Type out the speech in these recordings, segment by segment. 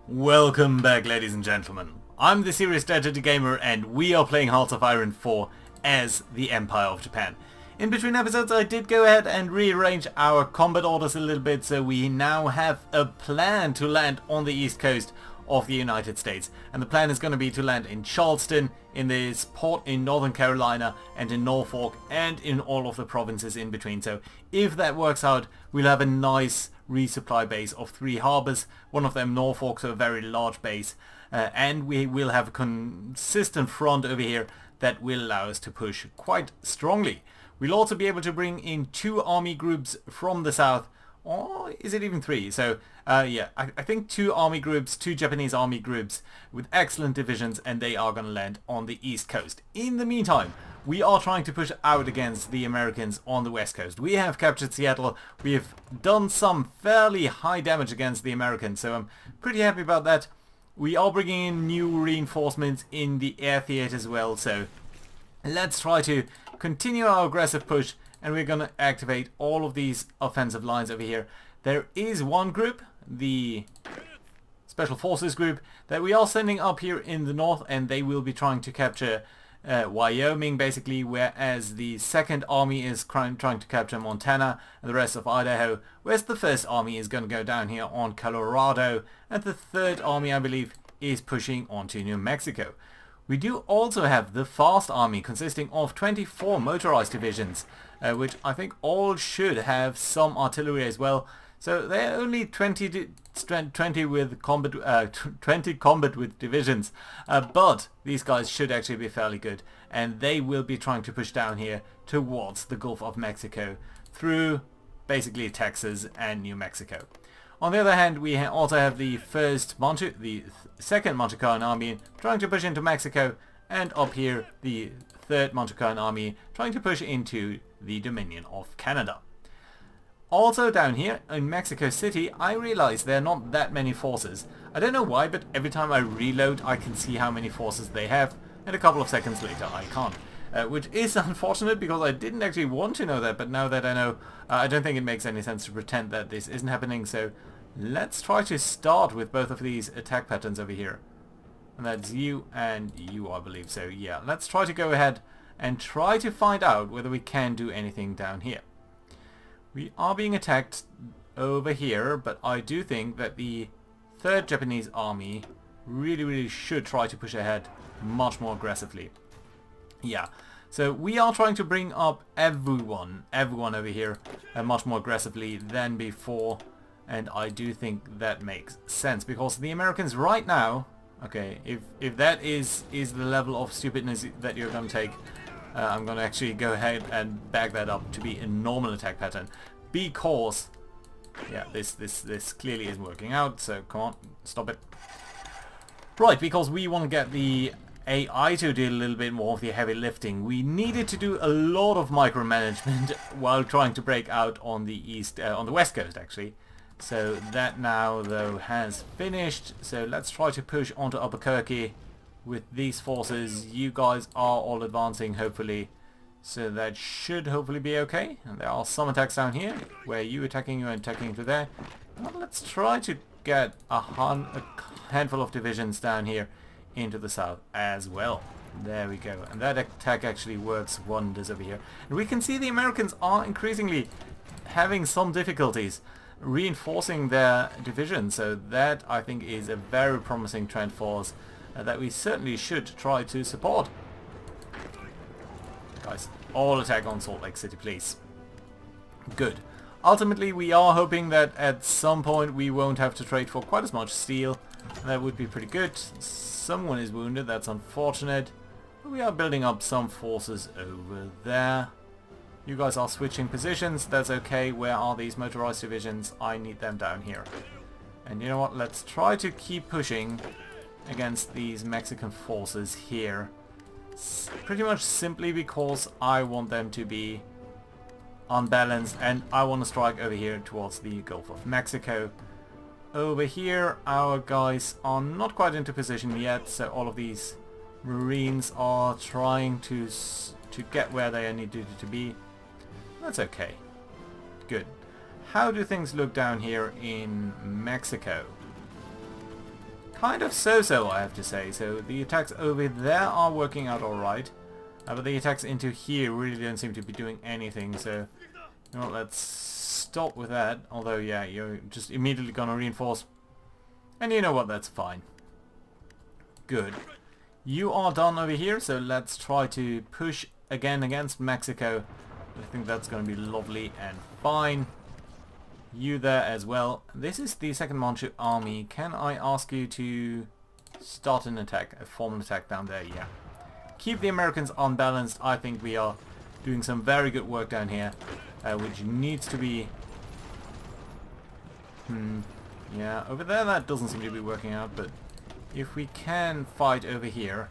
Welcome back, ladies and gentlemen. I'm the Serious Strategy Gamer and we are playing Hearts of Iron 4 as the Empire of Japan. In between episodes I did go ahead and rearrange our combat orders a little bit, so we now have a plan to land on the east coast of the United States. And the plan is going to be to land in Charleston, in this port in Northern Carolina, and in Norfolk, and in all of the provinces in between. So if that works out, we'll have a nice resupply base of 3 harbors, one of them Norfolk, so a very large base, and we will have a consistent front over here that will allow us to push quite strongly. We'll also be able to bring in 2 army groups from the south, or is it even 3? So yeah, I think 2 army groups, 2 Japanese army groups with excellent divisions, and they are going to land on the east coast. In the meantime, we are trying to push out against the Americans on the west coast. We have captured Seattle. We have done some fairly high damage against the Americans, so I'm pretty happy about that. We are bringing in new reinforcements in the air theater as well, so let's try to continue our aggressive push, and we're going to activate all of these offensive lines over here. There is one group, the Special Forces group, that we are sending up here in the north, and they will be trying to capture Wyoming basically, whereas the 2nd Army is trying to capture Montana and the rest of Idaho, whereas the 1st Army is going to go down here on Colorado, and the 3rd Army, I believe, is pushing onto New Mexico. We do also have the Fast Army, consisting of 24 motorized divisions, which I think all should have some artillery as well. So they're only 20 with combat with divisions, but these guys should actually be fairly good, and they will be trying to push down here towards the Gulf of Mexico through basically Texas and New Mexico. On the other hand, we also have the 2nd Monte Carlo Army trying to push into Mexico, and up here the 3rd Monte Carlo Army trying to push into the Dominion of Canada. Also down here in Mexico City, I realize there are not that many forces. I don't know why, but every time I reload I can see how many forces they have, and a couple of seconds later I can't. Which is unfortunate, because I didn't actually want to know that, but now that I know, I don't think it makes any sense to pretend that this isn't happening, so let's try to start with both of these attack patterns over here. And that's you and you, I believe. So yeah, let's try to go ahead and try to find out whether we can do anything down here. We are being attacked over here, but I do think that the 3rd Japanese Army really should try to push ahead much more aggressively. Yeah, so we are trying to bring up everyone over here much more aggressively than before, and I do think that makes sense, because the Americans right now, okay, if that is the level of stupidness that you're going to take, I'm going to actually go ahead and back that up to be a normal attack pattern, because yeah, this clearly isn't working out, so come on, stop it. Right, because we want to get the AI to do a little bit more of the heavy lifting. We needed to do a lot of micromanagement while trying to break out on the west coast actually. So that now though has finished, so let's try to push onto Albuquerque with these forces. You guys are all advancing hopefully, so that should hopefully be okay. And there are some attacks down here where you attacking and attacking to there. Well, let's try to get a handful of divisions down here into the south as well. There we go, and that attack actually works wonders over here. And we can see the Americans are increasingly having some difficulties reinforcing their division, so that I think is a very promising trend for us that we certainly should try to support. Guys, all attack on Salt Lake City, please. Good. Ultimately, we are hoping that at some point we won't have to trade for quite as much steel. That would be pretty good. Someone is wounded, that's unfortunate. But we are building up some forces over there. You guys are switching positions, that's okay. Where are these motorized divisions? I need them down here. And you know what, let's try to keep pushing against these Mexican forces here. Pretty much simply because I want them to be unbalanced, and I want to strike over here towards the Gulf of Mexico. Over here our guys are not quite into position yet, so all of these Marines are trying to get where they are needed to be. That's okay. Good. How do things look down here in Mexico? kind of so-so, I have to say. So the attacks over there are working out alright. But the attacks into here really don't seem to be doing anything, so you know, let's stop with that. Although, yeah, you're just immediately gonna reinforce. And you know what, that's fine. Good. You are done over here, so let's try to push again against Mexico. I think that's gonna be lovely and fine. You there as well. This is the Second Manchu Army. Can I ask you to start an attack, a formal attack down there? Yeah. Keep the Americans unbalanced. I think we are doing some very good work down here, which needs to be... yeah, over there that doesn't seem to be working out, but if we can fight over here,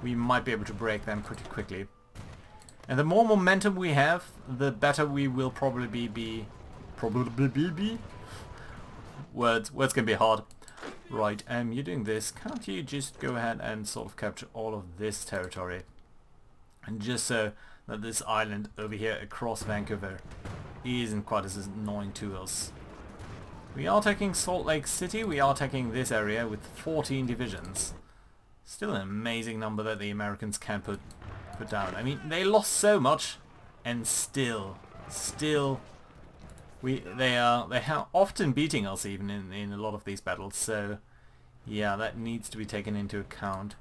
we might be able to break them pretty quickly. And the more momentum we have, the better we will probably be. Words can be hard. Right, you're doing this. Can't you just go ahead and sort of capture all of this territory? And just so that this island over here across Vancouver isn't quite as annoying to us. We are taking Salt Lake City. We are taking this area with 14 divisions. Still an amazing number that the Americans can put down. I mean, they lost so much, and still, they are often beating us even in a lot of these battles. So, yeah, that needs to be taken into account.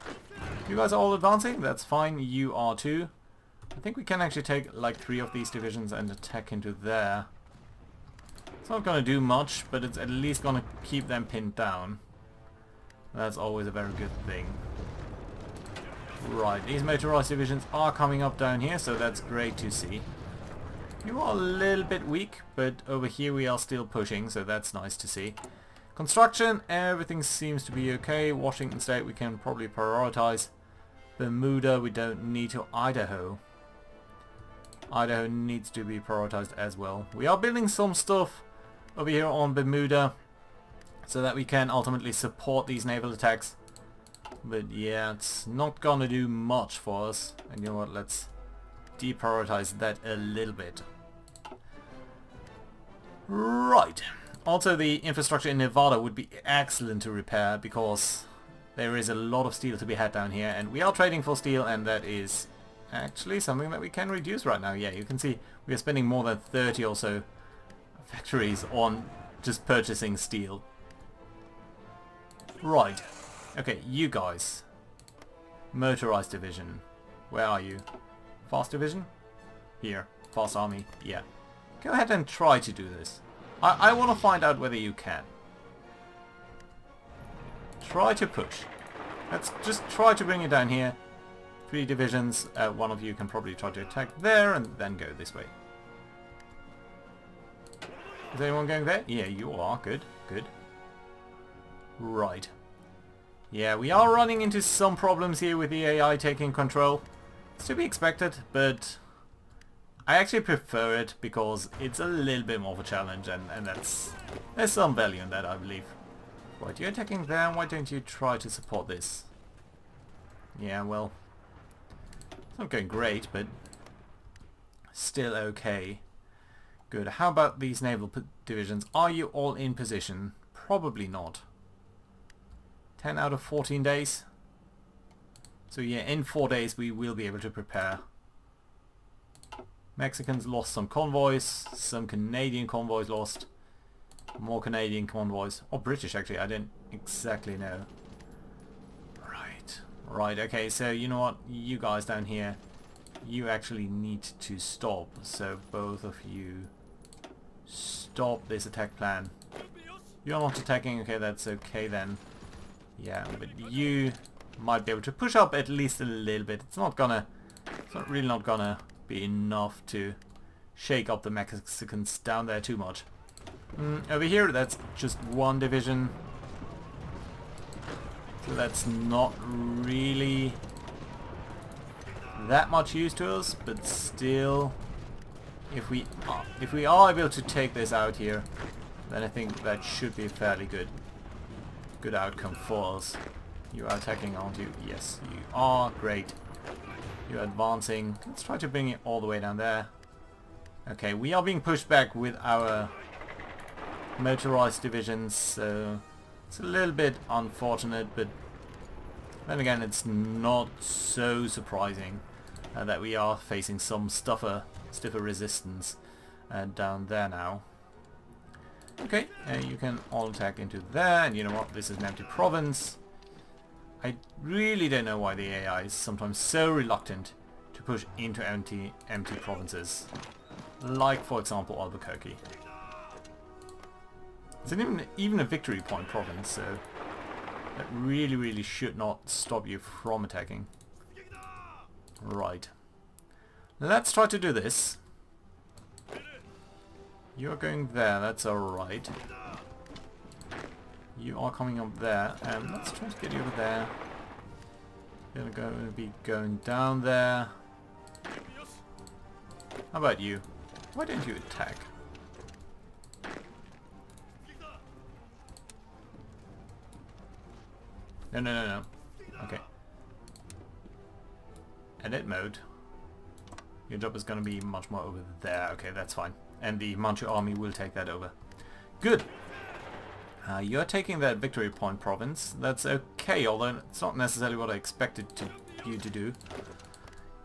You guys are all advancing. That's fine. You are too. I think we can actually take like 3 of these divisions and attack into there. It's not going to do much, but it's at least going to keep them pinned down. That's always a very good thing. Right, these motorized divisions are coming up down here, so that's great to see. You are a little bit weak, but over here we are still pushing, so that's nice to see. Construction, everything seems to be okay. Washington State we can probably prioritize. Bermuda we don't need to. Idaho needs to be prioritized as well. We are building some stuff over here on Bermuda so that we can ultimately support these naval attacks. But yeah, it's not gonna do much for us. And you know what, let's deprioritize that a little bit. Right. Also, the infrastructure in Nevada would be excellent to repair because there is a lot of steel to be had down here, and we are trading for steel, and that is actually something that we can reduce right now. Yeah, you can see we are spending more than 30 or so factories on just purchasing steel. Right. Okay, you guys. Motorized division. Where are you? Fast division? Here. Fast army. Yeah. Go ahead and try to do this. I want to find out whether you can. Try to push. Let's just try to bring it down here. 3 divisions. One of you can probably try to attack there and then go this way. Is anyone going there? Yeah, you are. Good. Good. Right. Yeah, we are running into some problems here with the AI taking control. It's to be expected, but I actually prefer it because it's a little bit more of a challenge, and there's some value in that, I believe. Right, you're attacking there. Why don't you try to support this? Yeah, well, it's not going great, but still okay. Good. How about these naval divisions? Are you all in position? Probably not. 10 out of 14 days. So yeah, in 4 days we will be able to prepare. Mexicans lost some convoys, some Canadian convoys lost, more Canadian convoys, or British actually, I didn't exactly know. Right, okay, so you know what, you guys down here, you actually need to stop, so both of you stop this attack plan. You're not attacking, okay, that's okay then. Yeah, but you might be able to push up at least a little bit. It's really not gonna be enough to shake up the Mexicans down there too much. Over here, that's just 1 division. So that's not really that much use to us, but still, if we are able to take this out here, then I think that should be a fairly good outcome for us. You are attacking, aren't you? Yes, you are. Great. You're advancing. Let's try to bring it all the way down there. Okay, we are being pushed back with our motorized divisions, so It's a little bit unfortunate, but then again it's not so surprising that we are facing some stiffer resistance down there now. Okay, you can all attack into there, and you know what, this is an empty province. I really don't know why the AI is sometimes so reluctant to push into empty provinces. Like, for example, Albuquerque. It's even a victory point province, so that really should not stop you from attacking. Right. Let's try to do this. You're going there, that's alright. You are coming up there, and let's try to get you over there. You're going to be going down there. How about you? Why don't you attack? No. Okay. Edit mode. Your job is going to be much more over there. Okay, that's fine. And the Manchu army will take that over. Good. You're taking that victory point province. That's okay, although it's not necessarily what I expected you to do.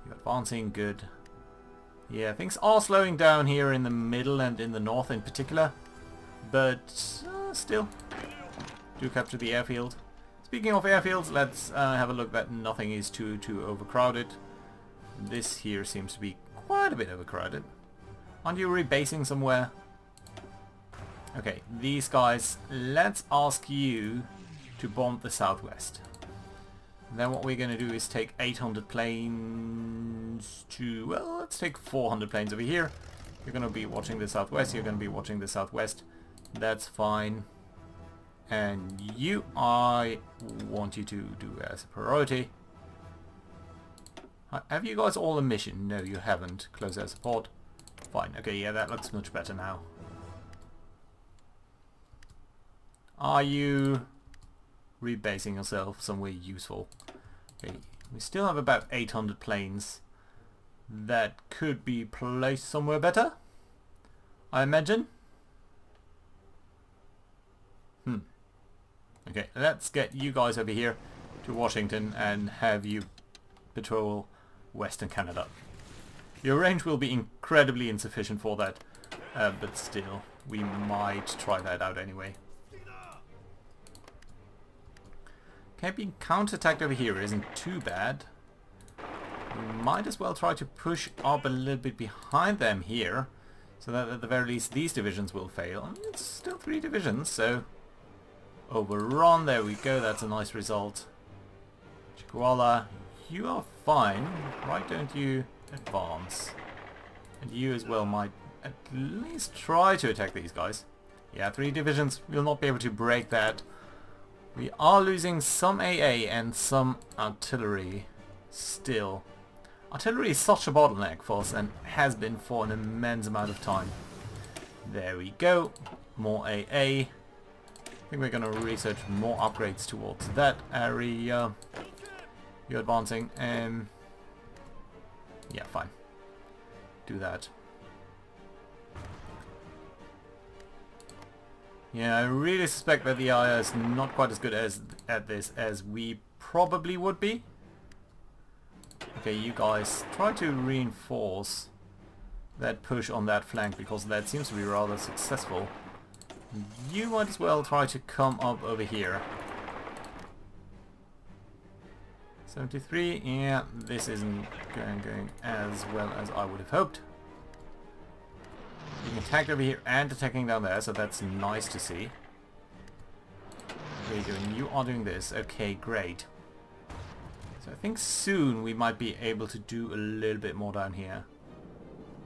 You're advancing, good. Yeah, things are slowing down here in the middle and in the north in particular. But still, do capture the airfield. Speaking of airfields, let's have a look that nothing is too overcrowded. This here seems to be quite a bit overcrowded. Aren't you rebasing somewhere? Okay, these guys, let's ask you to bomb the southwest. Then what we're going to do is take 800 planes to... well, let's take 400 planes over here. You're going to be watching the southwest, you're going to be watching the southwest. That's fine. And you, I want you to do as a priority. Have you guys all a mission? No, you haven't. Close air support. Fine. Okay, yeah, that looks much better now. Are you rebasing yourself somewhere useful? Okay, we still have about 800 planes that could be placed somewhere better, I imagine. Okay, let's get you guys over here to Washington and have you patrol Western Canada. Your range will be incredibly insufficient for that, but still, we might try that out anyway. Okay, being counterattacked over here isn't too bad. We might as well try to push up a little bit behind them here, so that at the very least these divisions will fail. I mean, it's still 3 divisions, so... overrun, there we go, that's a nice result. Chikuala, you are fine. Why don't you advance? And you as well might at least try to attack these guys. Yeah, 3 divisions, we'll not be able to break that. We are losing some AA and some artillery still. Artillery is such a bottleneck for us and has been for an immense amount of time. There we go, more AA. I think we're going to research more upgrades towards that area. You're advancing. Yeah, fine. Do that. Yeah, I really suspect that the IA is not quite as good at this as we probably would be. Okay, you guys try to reinforce that push on that flank because that seems to be rather successful. You might as well try to come up over here. 73, yeah, this isn't going as well as I would have hoped. Being attacked over here and attacking down there, so that's nice to see. What are you doing? You are doing this. Okay, great. So I think soon we might be able to do a little bit more down here.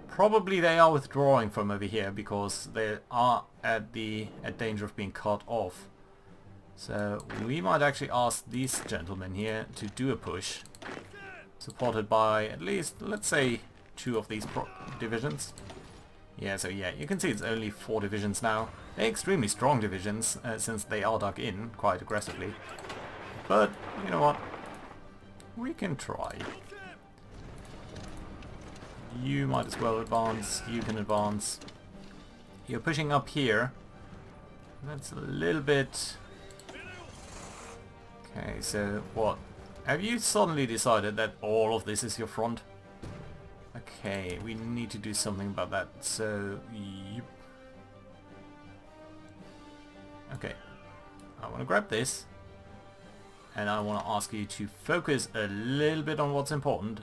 Probably they are withdrawing from over here because they are at danger of being cut off. So we might actually ask these gentlemen here to do a push, supported by at least, let's say, 2 of these divisions. Yeah, so yeah, you can see it's only 4 divisions now. They're extremely strong divisions since they are dug in quite aggressively. But, you know what? We can try. You might as well advance. You can advance. You're pushing up here. That's a little bit Okay, so what? Have you suddenly decided that all of this is your front? Okay, we need to do something about that. So, yep. Okay, I want to grab this. And I want to ask you to focus a little bit on what's important.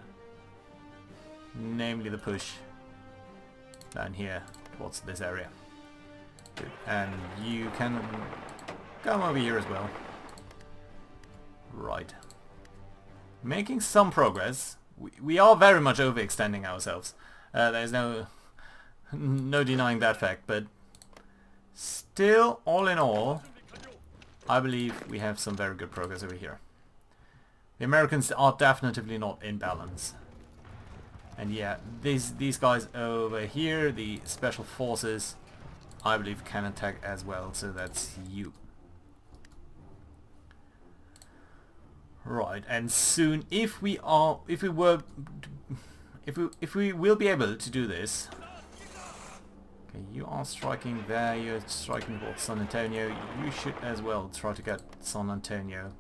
Namely the push down here towards this area. Good. And you can come over here as well. Right. Making some progress. We are very much overextending ourselves. There's no denying that fact, but still, all in all, I believe we have some very good progress over here. The Americans are definitely not in balance. And yeah, these guys over here, the special forces, I believe can attack as well, so that's you. Right, and soon if we will be able to do this. Okay, you are striking there, you're striking towards San Antonio. You should as well try to get San Antonio.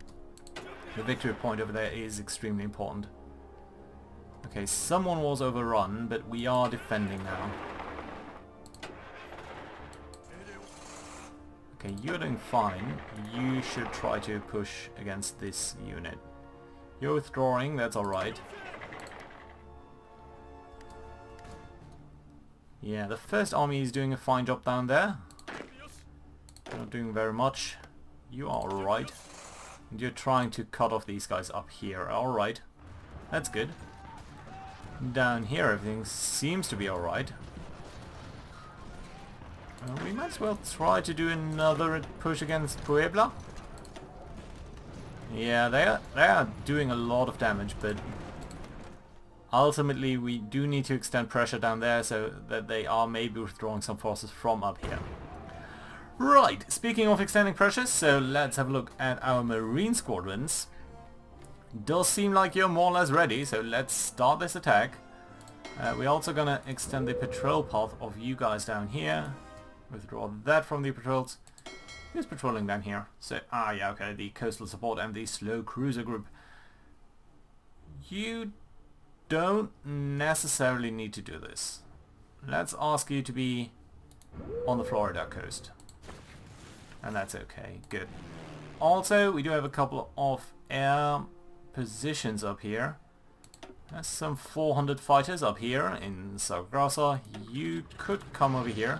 The victory point over there is extremely important. Okay, someone was overrun, but we are defending now. Okay, you're doing fine. You should try to push against this unit. You're withdrawing, that's alright. Yeah, the first army is doing a fine job down there. Not doing very much. You are alright. And you're trying to cut off these guys up here. Alright. That's good. Down here everything seems to be alright. We might as well try to do another push against Puebla. Yeah, they are doing a lot of damage, but ultimately we do need to extend pressure down there so that they are maybe withdrawing some forces from up here. Right, speaking of extending pressure, so let's have a look at our marine squadrons. Does seem like you're more or less ready, so let's start this attack. We're also gonna extend the patrol path of you guys down here. Withdraw that from the patrols. Who's patrolling down here? So, yeah, okay, the coastal support and the slow cruiser group. You don't necessarily need to do this. Let's ask you to be on the Florida coast. And that's okay, good. Also, we do have a couple of air positions up here. There's some 400 fighters up here in Sargasso. You could come over here.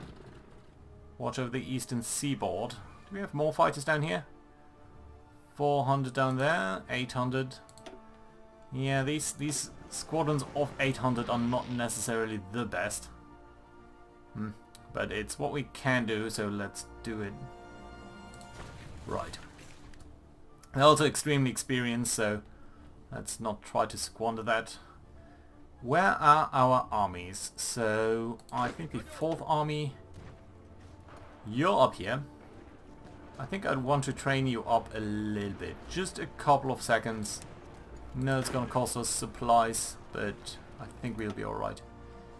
Watch over the eastern seaboard. Do we have more fighters down here? 400 down there, 800. Yeah, these squadrons of 800 are not necessarily the best. But it's what we can do, so let's do it. Right. They're also extremely experienced, so let's not try to squander that. Where are our armies? So, I think the 4th army... You're up here. I think I'd want to train you up a little bit. Just a couple of seconds. No, it's gonna cost us supplies, but I think we'll be alright.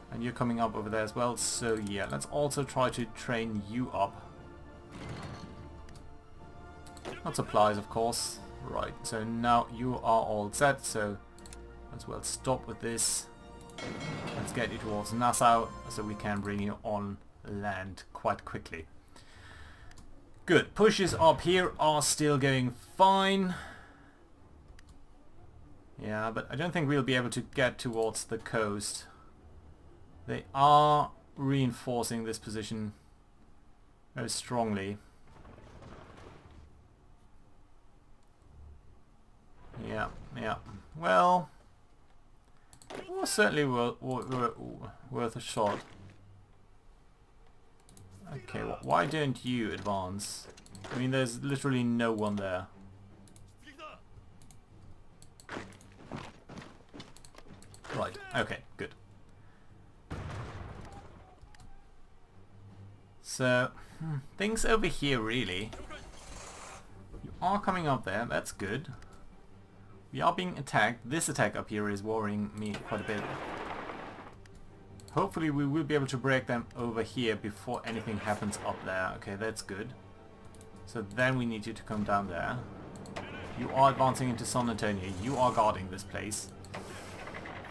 And you're coming up over there as well, so yeah, let's also try to train you up. Not supplies, of course. Right, so now you are all set, so let's well stop with this. Let's get you towards Nassau, so we can bring you on land quite quickly. Good. Pushes up here are still going fine. Yeah, but I don't think we'll be able to get towards the coast. They are reinforcing this position very strongly. Yeah, yeah. Well, it was certainly worth a shot. Okay, why don't you advance? I mean, there's literally no one there. Right, okay, good. So, things over here really. You are coming up there, that's good. We are being attacked. This attack up here is worrying me quite a bit. Hopefully we will be able to break them over here before anything happens up there. Okay, that's good. So then we need you to come down there. You are advancing into San Antonio. You are guarding this place.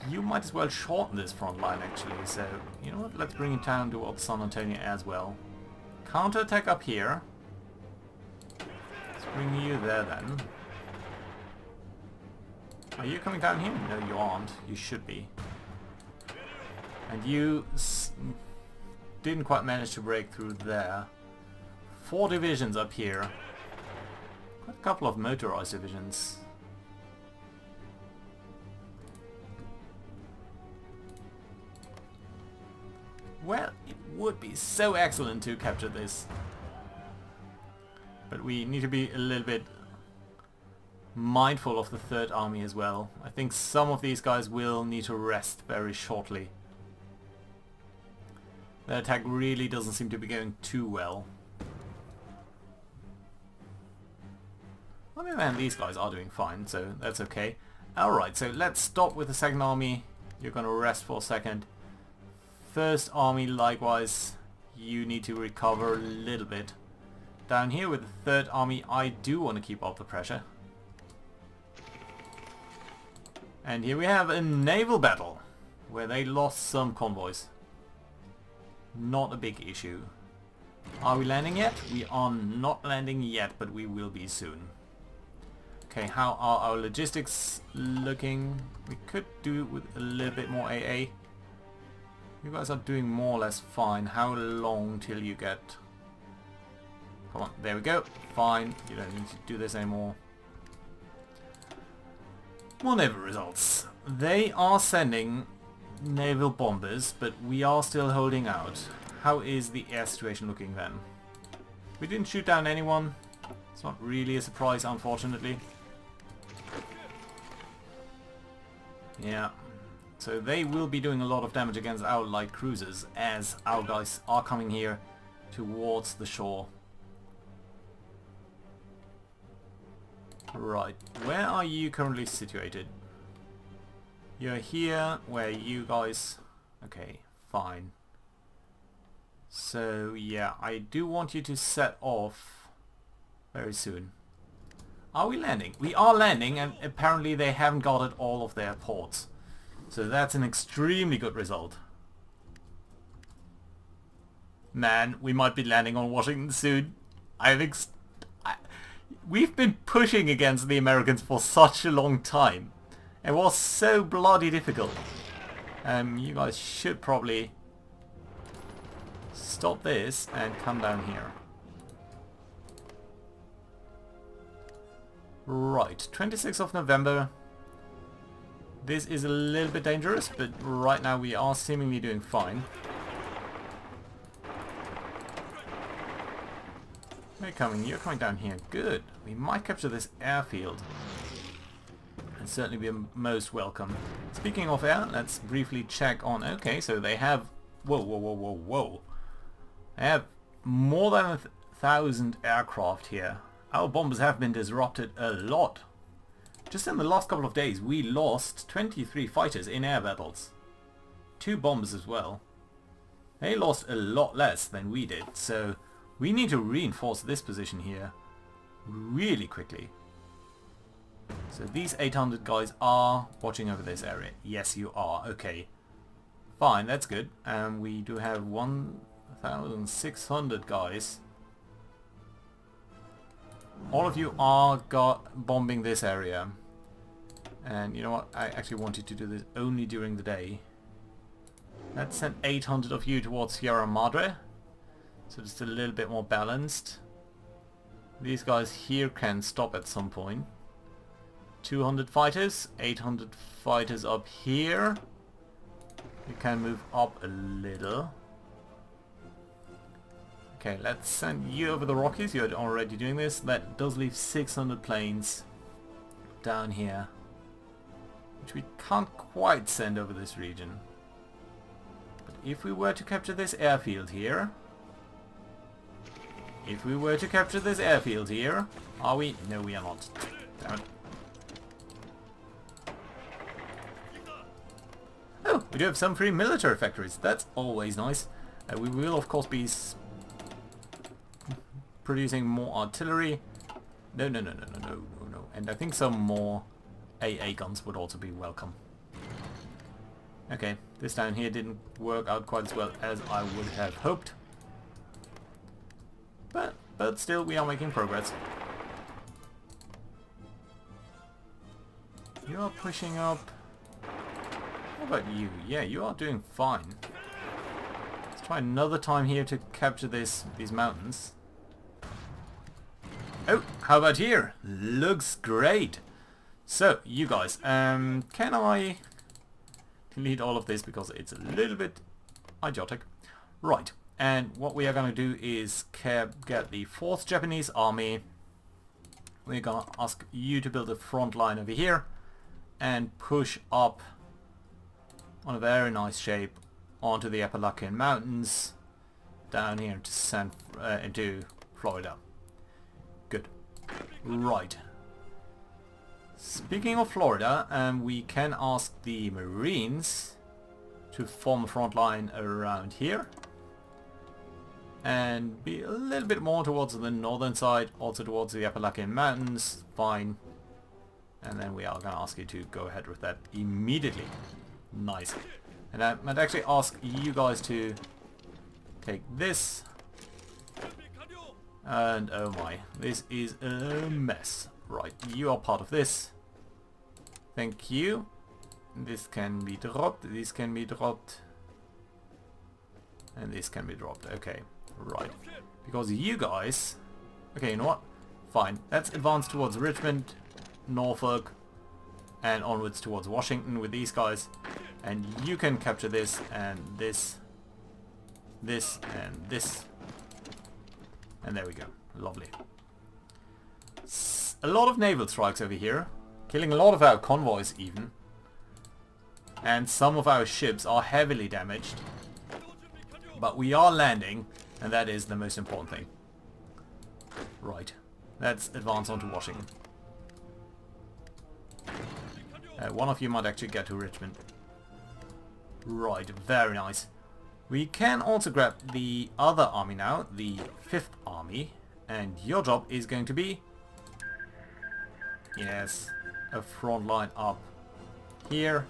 You might as well shorten this front line actually. So, you know what? Let's bring it down towards San Antonio as well. Counterattack up here. Let's bring you there then. Are you coming down here? No, you aren't. You should be. And you didn't quite manage to break through there. 4 divisions up here. Quite a couple of motorized divisions. Well, it would be so excellent to capture this. But we need to be a little bit mindful of the Third Army as well. I think some of these guys will need to rest very shortly. The attack really doesn't seem to be going too well. On the other hand, these guys are doing fine, so that's okay. Alright, so let's stop with the Second Army. You're gonna rest for a second. First Army, likewise, you need to recover a little bit. Down here with the Third Army, I do want to keep up the pressure. And here we have a naval battle, where they lost some convoys. Not a big issue. Are we landing yet? We are not landing yet, but we will be soon. Okay, how are our logistics looking? We could do with a little bit more AA. You guys are doing more or less fine. How long till you get... Come on, there we go. Fine, you don't need to do this anymore. More naval results. They are sending naval bombers, but we are still holding out. How is the air situation looking then? We didn't shoot down anyone. It's not really a surprise, unfortunately. Yeah. So they will be doing a lot of damage against our light cruisers as our guys are coming here towards the shore. Right, where are you currently situated? You're here, where you guys... Okay, fine. So yeah, I do want you to set off very soon. Are we landing? We are landing, and apparently they haven't guarded all of their ports. So that's an extremely good result. Man, we might be landing on Washington soon. I think... We've been pushing against the Americans for such a long time. It was so bloody difficult. You guys should probably stop this and come down here. Right, 26th of November. This is a little bit dangerous, but right now we are seemingly doing fine. You're coming down here. Good. We might capture this airfield. And certainly be most welcome. Speaking of air, let's briefly check on... Okay, so they have... Whoa. They have more than 1,000 aircraft here. Our bombers have been disrupted a lot. Just in the last couple of days, we lost 23 fighters in air battles. 2 bombers as well. They lost a lot less than we did, so we need to reinforce this position here really quickly. So these 800 guys are watching over this area. Yes, you are. Okay. Fine, that's good. And we do have 1,600 guys. All of you are bombing this area. And you know what? I actually wanted to do this only during the day. Let's send 800 of you towards Sierra Madre. So just a little bit more balanced. These guys here can stop at some point. 200 fighters, 800 fighters up here. You can move up a little. Okay, let's send you over the Rockies. You're already doing this. That does leave 600 planes down here, which we can't quite send over this region. But if we were to capture this airfield here... Are we? No, we are not. Damn it. Oh, we do have some free military factories. That's always nice. We will, of course, be producing more artillery. No. And I think some more AA guns would also be welcome. Okay, this down here didn't work out quite as well as I would have hoped. But still, we are making progress. You are pushing up. How about you? Yeah, you are doing fine. Let's try another time here to capture these mountains. Oh, how about here? Looks great. So, you guys, can I delete all of this because it's a little bit idiotic. Right, and what we are going to do is get the 4th Japanese Army. We're going to ask you to build a front line over here and push up on a very nice shape onto the Appalachian Mountains down here to into Florida. Good. Right. Speaking of Florida, we can ask the Marines to form a front line around here and be a little bit more towards the northern side, also towards the Appalachian Mountains. Fine. And then we are going to ask you to go ahead with that immediately. Nice. And I might actually ask you guys to take this. And oh my, this is a mess. Right, you are part of this. Thank you. This can be dropped, this can be dropped. And this can be dropped. Okay, right. Because you guys... Okay, you know what? Fine. Let's advance towards Richmond, Norfolk, and onwards towards Washington with these guys. And you can capture this, and this, this, and this. And there we go. Lovely. A lot of naval strikes over here. Killing a lot of our convoys even. And some of our ships are heavily damaged. But we are landing, and that is the most important thing. Right. Let's advance on to Washington. One of you might actually get to Richmond. Right, very nice. We can also grab the other army now, the 5th Army, and your job is going to be... Yes, a front line up here,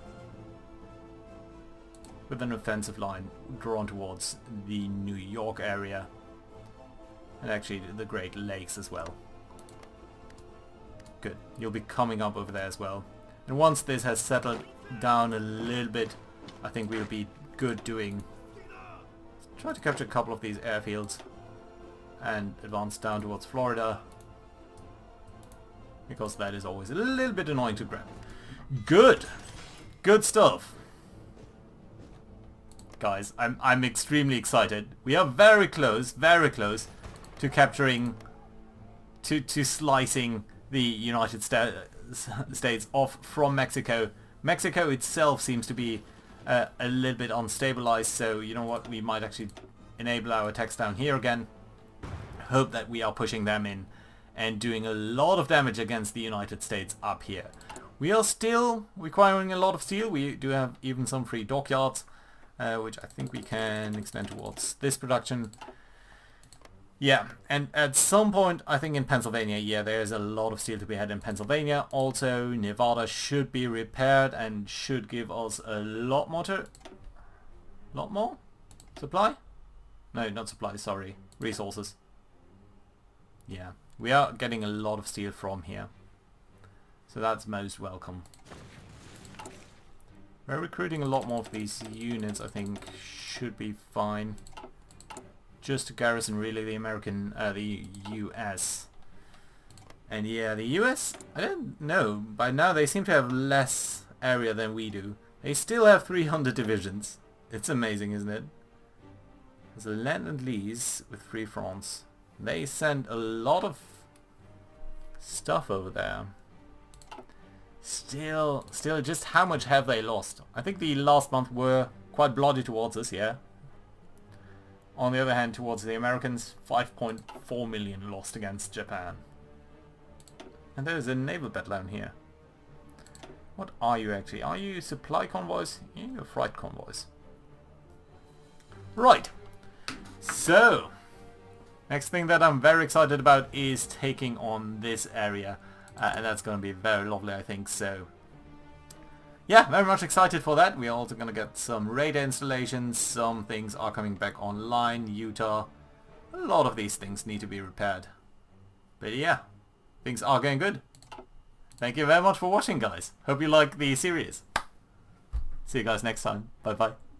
with an offensive line drawn towards the New York area, and actually the Great Lakes as well. Good, you'll be coming up over there as well. And once this has settled down a little bit, I think we'll be good doing... Try to capture a couple of these airfields and advance down towards Florida, because that is always a little bit annoying to grab. Good! Good stuff! Guys, I'm extremely excited. We are very close to capturing, to slicing the United States off from Mexico. Mexico itself seems to be a little bit unstabilized, so you know what, we might actually enable our attacks down here again. Hope that we are pushing them in and doing a lot of damage against the United States up here. We are still requiring a lot of steel. We do have even some free dockyards, which I think we can extend towards this production. Yeah, and at some point, I think in Pennsylvania, yeah, there's a lot of steel to be had in Pennsylvania. Also, Nevada should be repaired and should give us a lot more supply? No, not supply, sorry. Resources. Yeah, we are getting a lot of steel from here. So that's most welcome. We're recruiting a lot more of these units, I think should be fine. Just to garrison really the the US. And yeah, the US, I don't know, by now they seem to have less area than we do. They still have 300 divisions. It's amazing, isn't it? There's a land and lease with free France. They send a lot of stuff over there. Still, just how much have they lost? I think the last month were quite bloody towards us, yeah. On the other hand, towards the Americans, 5.4 million lost against Japan. And there's a naval battle down here. What are you actually? Are you supply convoys? Yeah, you're freight convoys. Right. So, next thing that I'm very excited about is taking on this area. and that's going to be very lovely, I think. So yeah, very much excited for that. We're also going to get some radar installations. Some things are coming back online. Utah. A lot of these things need to be repaired. But yeah, things are going good. Thank you very much for watching, guys. Hope you like the series. See you guys next time. Bye bye.